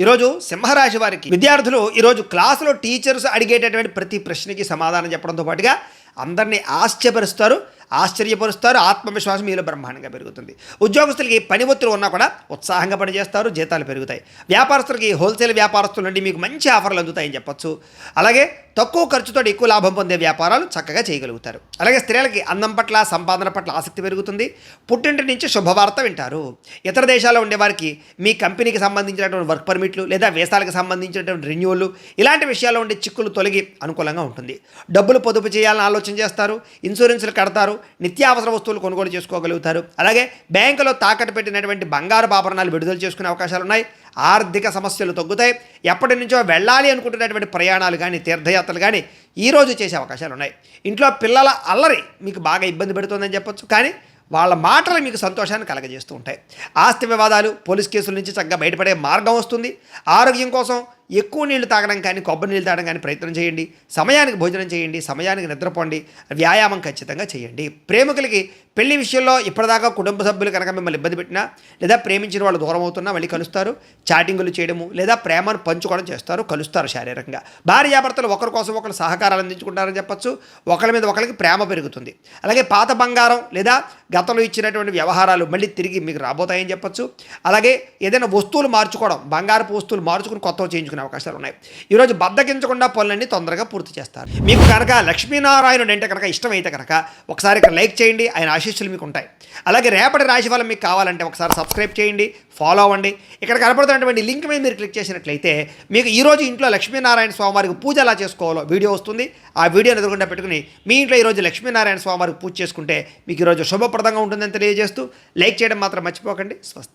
ఈరోజు సింహరాశి వారికి విద్యార్థులు ఈరోజు క్లాసులో టీచర్స్ అడిగేటటువంటి ప్రతి ప్రశ్నకి సమాధానం చెప్పడంతో పాటుగా అందరినీ ఆశ్చర్యపరుస్తారు. ఆత్మవిశ్వాసం మీలో బ్రహ్మాండంగా పెరుగుతుంది. ఉద్యోగస్తులకి పని ఒత్తిడి ఉన్నా కూడా ఉత్సాహంగా పనిచేస్తారు, జీతాలు పెరుగుతాయి. వ్యాపారస్తులకి హోల్సేల్ వ్యాపారస్తుల నుండి మీకు మంచి ఆఫర్లు అందుతాయని చెప్పొచ్చు. అలాగే తక్కువ ఖర్చుతో ఎక్కువ లాభం పొందే వ్యాపారాలు చక్కగా చేయగలుగుతారు. అలాగే స్త్రీలకి అందం పట్ల, సంపాదన పట్ల ఆసక్తి పెరుగుతుంది. పుట్టింటి నుంచి శుభవార్త వింటారు. ఇతర దేశాల్లో ఉండేవారికి మీ కంపెనీకి సంబంధించినటువంటి వర్క్ పర్మిట్లు లేదా వీసాలకు సంబంధించినటువంటి రెన్యూవల్ ఇలాంటి విషయాల్లో ఉండే చిక్కులు తొలగి అనుకూలంగా ఉంటుంది. డబ్బులు పొదుపు చేయాలని ఆలోచన చేస్తారు. ఇన్సూరెన్స్లు కడతారు. నిత్యావసర వస్తువులు కొనుగోలు చేసుకోగలుగుతారు. అలాగే బ్యాంకులో తాకట్టు పెట్టినటువంటి బంగారు ఆభరణాలు విడుదల చేసుకునే అవకాశాలు ఉన్నాయి. ఆర్థిక సమస్యలు తగ్గుతాయి. ఎప్పటి నుంచో వెళ్ళాలి అనుకుంటున్నటువంటి ప్రయాణాలు కానీ, తీర్థయాత్రలు కానీ ఈరోజు చేసే అవకాశాలు ఉన్నాయి. ఇంట్లో పిల్లల అల్లరి మీకు బాగా ఇబ్బంది పెడుతుందని చెప్పొచ్చు. కానీ వాళ్ళ మాటలు మీకు సంతోషాన్ని కలగజేస్తూ ఉంటాయి. ఆస్తి వివాదాలు, పోలీస్ కేసుల నుంచి చక్కగా బయటపడే మార్గం వస్తుంది. ఆరోగ్యం కోసం ఎక్కువ నీళ్లు తాగడం కానీ, కొబ్బరి నీళ్ళు తాగడం కానీ ప్రయత్నం చేయండి. సమయానికి భోజనం చేయండి, సమయానికి నిద్రపోండి, వ్యాయామం ఖచ్చితంగా చేయండి. ప్రేమికులకి పెళ్లి విషయంలో ఇప్పటిదాకా కుటుంబ సభ్యులు కనుక మిమ్మల్ని ఇబ్బంది పెట్టినా లేదా ప్రేమించిన వాళ్ళు దూరం అవుతున్నా మళ్ళీ కలుస్తారు. చాటింగులు చేయడము లేదా ప్రేమను పంచుకోవడం చేస్తారు, కలుస్తారు శారీరకంగా. భార్యాభర్తలు ఒకరి కోసం ఒకరు సహకారాలు అందించుకుంటారని చెప్పొచ్చు. ఒకరి మీద ఒకరికి ప్రేమ పెరుగుతుంది. అలాగే పాత బంగారం లేదా గతంలో ఇచ్చినటువంటి వ్యవహారాలు మళ్ళీ తిరిగి మీకు రాబోతాయని చెప్పొచ్చు. అలాగే ఏదైనా వస్తువులు మార్చుకోవడం, బంగారపు వస్తువులు మార్చుకుని కొత్తవి చేయించుకునే అవకాశాలు ఉన్నాయి. ఈరోజు బద్దకించకుండా పనులన్నీ తొందరగా పూర్తి చేస్తారు. మీకు కనుక లక్ష్మీనారాయణుడు అంటే కనుక ఇష్టమైతే కనుక ఒకసారి ఇక్కడ లైక్ చేయండి. ఆయన ఆశీస్సులు మీకు ఉంటాయి. అలాగే రేపటి రాశి ఫలం మీకు కావాలంటే ఒకసారి సబ్స్క్రైబ్ చేయండి, ఫాలో అవ్వండి. ఇక్కడ కనపడుతున్నటువంటి లింక్ మీద మీరు క్లిక్ చేసినట్లయితే మీకు ఈరోజు ఇంట్లో లక్ష్మీనారాయణ స్వామివారికి పూజ ఎలా చేసుకోవాలో వీడియో వస్తుంది. ఆ వీడియోని ఎదురుకుండా పెట్టుకుని మీ ఇంట్లో ఈరోజు లక్ష్మీనారాయణ స్వామివారికి పూజ చేసుకుంటే మీకు ఈరోజు శుభప్రదంగా ఉంటుందని తెలియజేస్తూ లైక్ చేయడం మాత్రం మర్చిపోకండి. స్వస్తి.